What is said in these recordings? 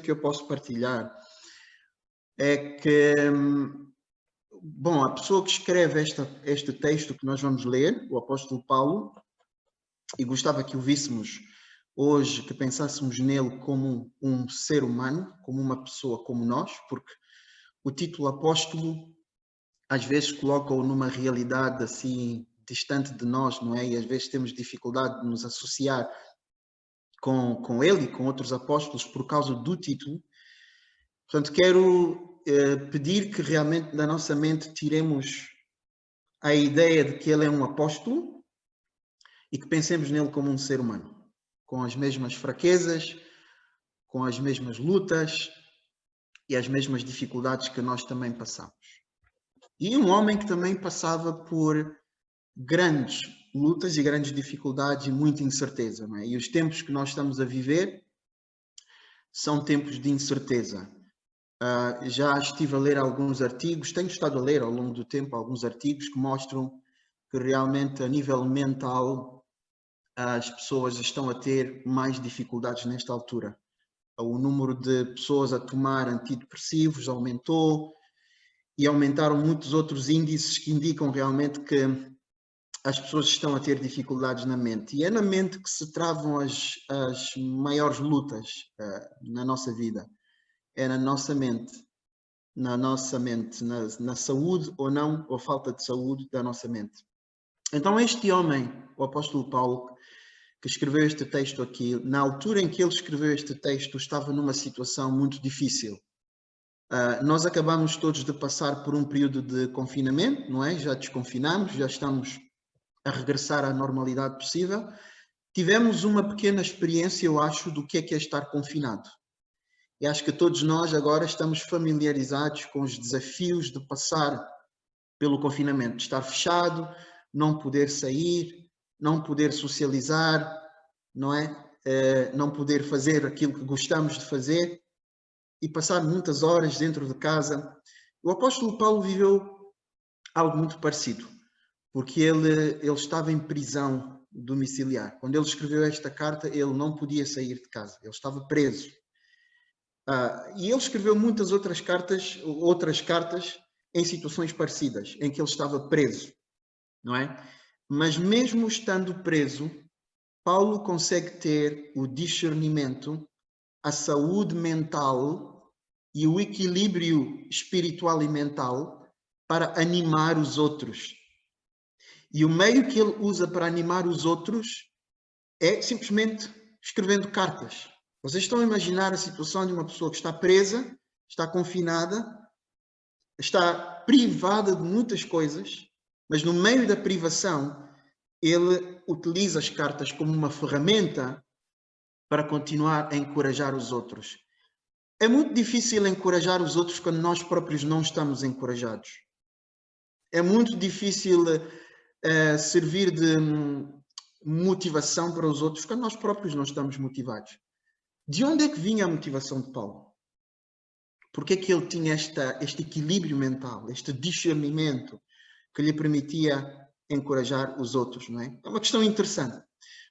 que eu posso partilhar é que, bom, a pessoa que escreve este texto que nós vamos ler, o apóstolo Paulo, e gostava que o víssemos hoje, que pensássemos nele como um ser humano, como uma pessoa como nós, porque o título apóstolo às vezes coloca-o numa realidade assim distante de nós, não é? E às vezes temos dificuldade de nos associar com ele e com outros apóstolos por causa do título. Portanto, quero pedir que realmente da nossa mente tiremos a ideia de que ele é um apóstolo e que pensemos nele como um ser humano, com as mesmas fraquezas, com as mesmas lutas e as mesmas dificuldades que nós também passamos. E um homem que também passava por grandes lutas e grandes dificuldades e muita incerteza, não é? E os tempos que nós estamos a viver são tempos de incerteza. Já estive a ler alguns artigos, tenho estado a ler ao longo do tempo alguns artigos que mostram que realmente a nível mental as pessoas estão a ter mais dificuldades nesta altura. O número de pessoas a tomar antidepressivos aumentou e aumentaram muitos outros índices que indicam realmente que as pessoas estão a ter dificuldades na mente. E é na mente que se travam as maiores lutas na nossa vida. É na nossa mente. Na saúde ou não, ou falta de saúde da nossa mente. Então este homem, o apóstolo Paulo, que escreveu este texto aqui, na altura em que ele escreveu este texto, estava numa situação muito difícil. Nós acabamos todos de passar por um período de confinamento, não é? Já desconfinamos, já estamos a regressar à normalidade possível. Tivemos uma pequena experiência, eu acho, do que é estar confinado. E acho que todos nós agora estamos familiarizados com os desafios de passar pelo confinamento, de estar fechado, não poder sair, não poder socializar, não é? Não poder fazer aquilo que gostamos de fazer e passar muitas horas dentro de casa. O apóstolo Paulo viveu algo muito parecido, porque ele estava em prisão domiciliar. Quando ele escreveu esta carta, ele não podia sair de casa, ele estava preso. E ele escreveu muitas outras cartas em situações parecidas, em que ele estava preso, não é? Mas mesmo estando preso, Paulo consegue ter o discernimento, a saúde mental e o equilíbrio espiritual e mental para animar os outros. E o meio que ele usa para animar os outros é simplesmente escrevendo cartas. Vocês estão a imaginar a situação de uma pessoa que está presa, está confinada, está privada de muitas coisas, mas no meio da privação, ele utiliza as cartas como uma ferramenta para continuar a encorajar os outros. É muito difícil encorajar os outros quando nós próprios não estamos encorajados. É muito difícil servir de motivação para os outros quando nós próprios não estamos motivados. De onde é que vinha a motivação de Paulo? Porque é que ele tinha este equilíbrio mental, este discernimento que lhe permitia encorajar os outros, não é? É uma questão interessante.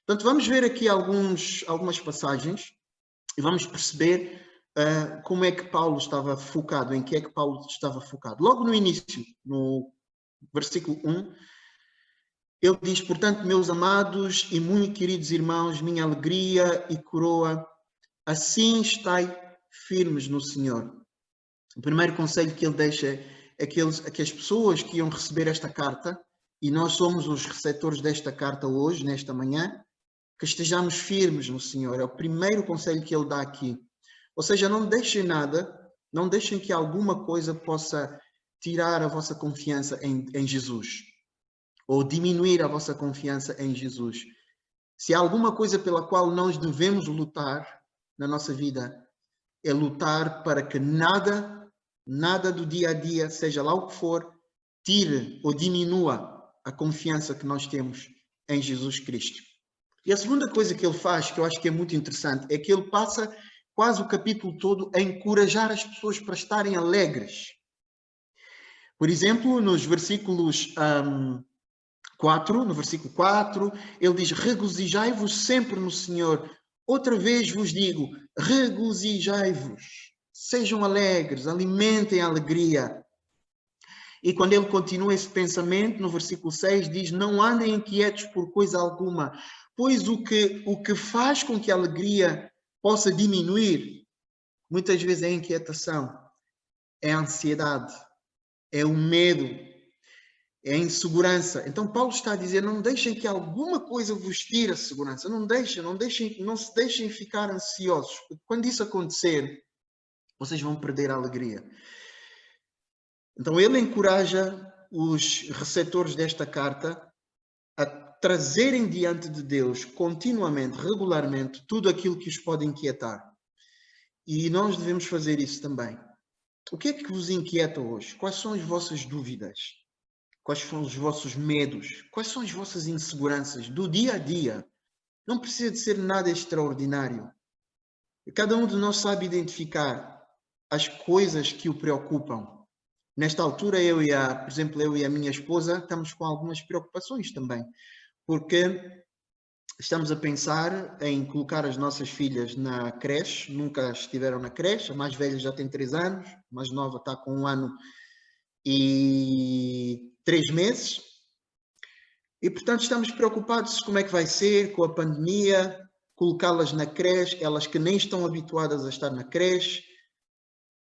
Portanto, vamos ver aqui algumas passagens e vamos perceber como é que Paulo estava focado, em que é que Paulo estava focado. Logo no início, no versículo 1, ele diz: portanto, meus amados e muito queridos irmãos, minha alegria e coroa, assim estai firmes no Senhor. O primeiro conselho que ele deixa é que as pessoas que iam receber esta carta, e nós somos os receptores desta carta hoje, nesta manhã, que estejamos firmes no Senhor. É o primeiro conselho que ele dá aqui. Ou seja, não deixem nada, não deixem que alguma coisa possa tirar a vossa confiança em Jesus, ou diminuir a vossa confiança em Jesus. Se há alguma coisa pela qual nós devemos lutar na nossa vida, é lutar para que nada do dia a dia, seja lá o que for, tire ou diminua a confiança que nós temos em Jesus Cristo. E a segunda coisa que ele faz, que eu acho que é muito interessante, é que ele passa quase o capítulo todo a encorajar as pessoas para estarem alegres. Por exemplo, nos versículos 4, no versículo 4, ele diz: regozijai-vos sempre no Senhor. Outra vez vos digo, regozijai-vos, sejam alegres, alimentem a alegria. E quando ele continua esse pensamento, no versículo 6, diz, não andem inquietos por coisa alguma, pois o que faz com que a alegria possa diminuir, muitas vezes é a inquietação, é a ansiedade, é o medo, é a insegurança. Então Paulo está a dizer, não deixem que alguma coisa vos tire a segurança, não se deixem ficar ansiosos, porque quando isso acontecer, vocês vão perder a alegria. Então ele encoraja os receptores desta carta a trazerem diante de Deus continuamente, regularmente, tudo aquilo que os pode inquietar. E nós devemos fazer isso também. O que é que vos inquieta hoje? Quais são as vossas dúvidas? Quais são os vossos medos? Quais são as vossas inseguranças do dia a dia? Não precisa de ser nada extraordinário. Cada um de nós sabe identificar as coisas que o preocupam. Nesta altura, por exemplo, eu e a minha esposa estamos com algumas preocupações também, porque estamos a pensar em colocar as nossas filhas na creche, nunca estiveram na creche, a mais velha já tem 3 anos, a mais nova está com 1 ano e 3 meses, e portanto estamos preocupados como é que vai ser com a pandemia, colocá-las na creche, elas que nem estão habituadas a estar na creche.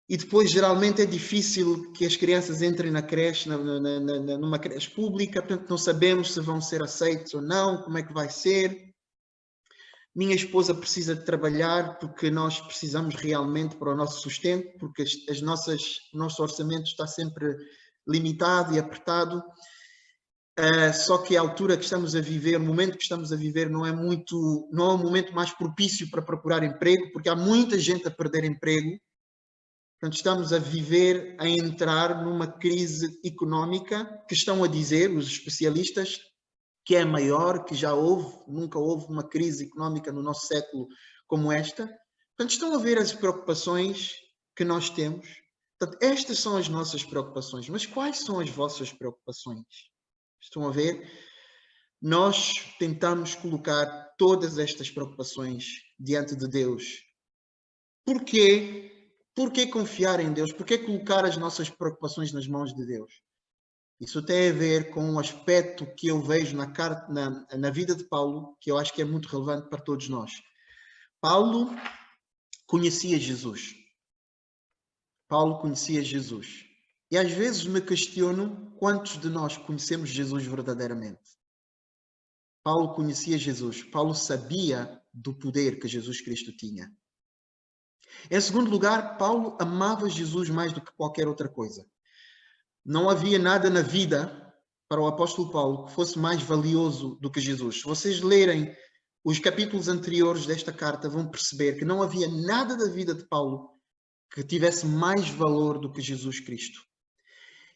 E depois, geralmente, é difícil que as crianças entrem na creche, numa creche pública, portanto, não sabemos se vão ser aceitos ou não, como é que vai ser. Minha esposa precisa de trabalhar porque nós precisamos realmente para o nosso sustento, porque o nosso orçamento está sempre limitado e apertado. Só que a altura que estamos a viver, o momento que estamos a viver, não é o momento mais propício para procurar emprego, porque há muita gente a perder emprego. Portanto, estamos a entrar numa crise económica que estão a dizer os especialistas que é maior, que nunca houve uma crise económica no nosso século como esta. Portanto, estão a ver as preocupações que nós temos. Portanto, estas são as nossas preocupações. Mas quais são as vossas preocupações? Estão a ver? Nós tentamos colocar todas estas preocupações diante de Deus. Porquê? Porquê confiar em Deus? Porquê colocar as nossas preocupações nas mãos de Deus? Isso tem a ver com um aspecto que eu vejo na vida de Paulo, que eu acho que é muito relevante para todos nós. Paulo conhecia Jesus. Paulo conhecia Jesus. E às vezes me questiono quantos de nós conhecemos Jesus verdadeiramente. Paulo conhecia Jesus. Paulo sabia do poder que Jesus Cristo tinha. Em segundo lugar, Paulo amava Jesus mais do que qualquer outra coisa. Não havia nada na vida para o apóstolo Paulo que fosse mais valioso do que Jesus. Se vocês lerem os capítulos anteriores desta carta, vão perceber que não havia nada da vida de Paulo que tivesse mais valor do que Jesus Cristo.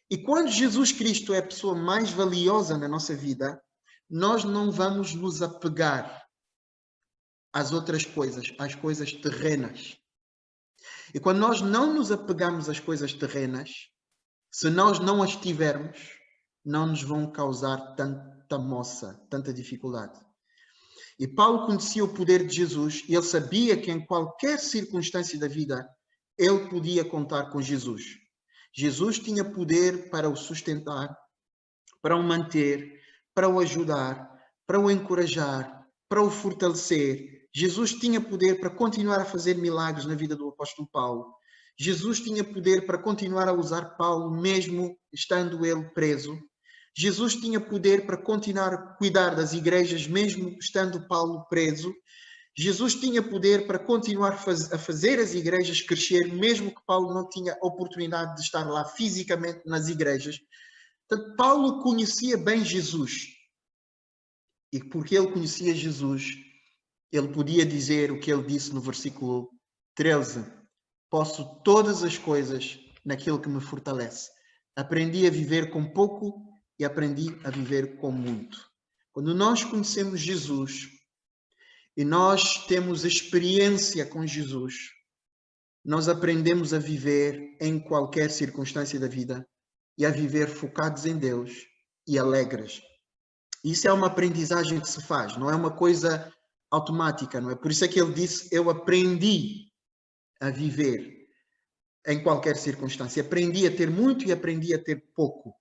E quando Jesus Cristo é a pessoa mais valiosa na nossa vida, nós não vamos nos apegar às outras coisas, às coisas terrenas. E quando nós não nos apegamos às coisas terrenas, se nós não as tivermos, não nos vão causar tanta moça, tanta dificuldade. E Paulo conhecia o poder de Jesus e ele sabia que em qualquer circunstância da vida ele podia contar com Jesus. Jesus tinha poder para o sustentar, para o manter, para o ajudar, para o encorajar, para o fortalecer. Jesus tinha poder para continuar a fazer milagres na vida do apóstolo Paulo. Jesus tinha poder para continuar a usar Paulo mesmo estando ele preso. Jesus tinha poder para continuar a cuidar das igrejas mesmo estando Paulo preso. Jesus tinha poder para continuar a fazer as igrejas crescer mesmo que Paulo não tinha oportunidade de estar lá fisicamente nas igrejas. Portanto, Paulo conhecia bem Jesus. E porque ele conhecia Jesus, ele podia dizer o que ele disse no versículo 13. Posso todas as coisas naquilo que me fortalece. Aprendi a viver com pouco e aprendi a viver com muito. Quando nós conhecemos Jesus e nós temos experiência com Jesus, nós aprendemos a viver em qualquer circunstância da vida e a viver focados em Deus e alegres. Isso é uma aprendizagem que se faz, não é uma coisa automática, não é? Por isso é que ele disse, eu aprendi a viver em qualquer circunstância. Aprendi a ter muito e aprendi a ter pouco.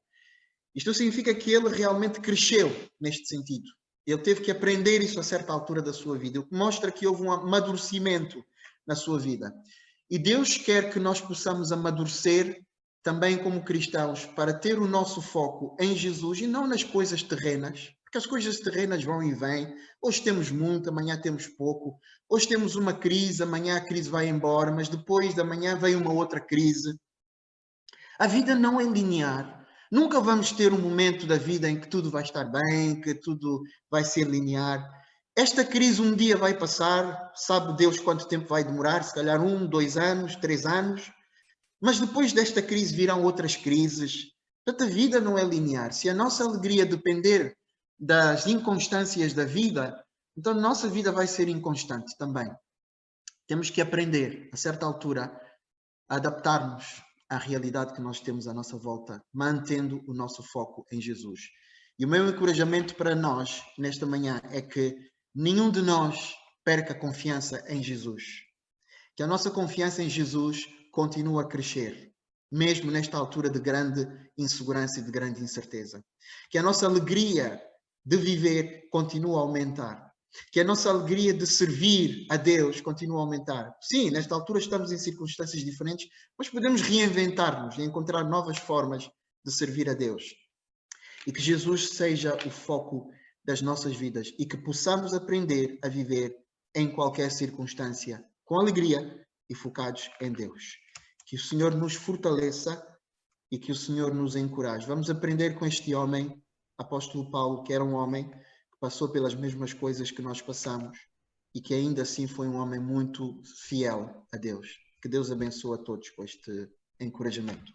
Isto significa que ele realmente cresceu neste sentido. Ele teve que aprender isso a certa altura da sua vida, o que mostra que houve um amadurecimento na sua vida. E Deus quer que nós possamos amadurecer também como cristãos para ter o nosso foco em Jesus e não nas coisas terrenas, porque as coisas terrenas vão e vêm. Hoje temos muito, amanhã temos pouco. Hoje temos uma crise, amanhã a crise vai embora, mas depois da manhã vem uma outra crise. A vida não é linear. Nunca vamos ter um momento da vida em que tudo vai estar bem, que tudo vai ser linear. Esta crise um dia vai passar, sabe Deus quanto tempo vai demorar, se calhar 1, 2 anos, 3 anos, mas depois desta crise virão outras crises. Portanto, a vida não é linear. Se a nossa alegria depender das inconstâncias da vida, então a nossa vida vai ser inconstante também. Temos que aprender, a certa altura, a adaptar-nos à realidade que nós temos à nossa volta, mantendo o nosso foco em Jesus. E o meu encorajamento para nós, nesta manhã, é que nenhum de nós perca a confiança em Jesus. Que a nossa confiança em Jesus continue a crescer, mesmo nesta altura de grande insegurança e de grande incerteza. Que a nossa alegria de viver continue a aumentar. Que a nossa alegria de servir a Deus continue a aumentar. Sim, nesta altura estamos em circunstâncias diferentes, mas podemos reinventar-nos e encontrar novas formas de servir a Deus. E que Jesus seja o foco das nossas vidas e que possamos aprender a viver em qualquer circunstância com alegria e focados em Deus. Que o Senhor nos fortaleça e que o Senhor nos encoraje. Vamos aprender com este homem, apóstolo Paulo, que era um homem que passou pelas mesmas coisas que nós passamos e que ainda assim foi um homem muito fiel a Deus. Que Deus abençoe a todos com este encorajamento.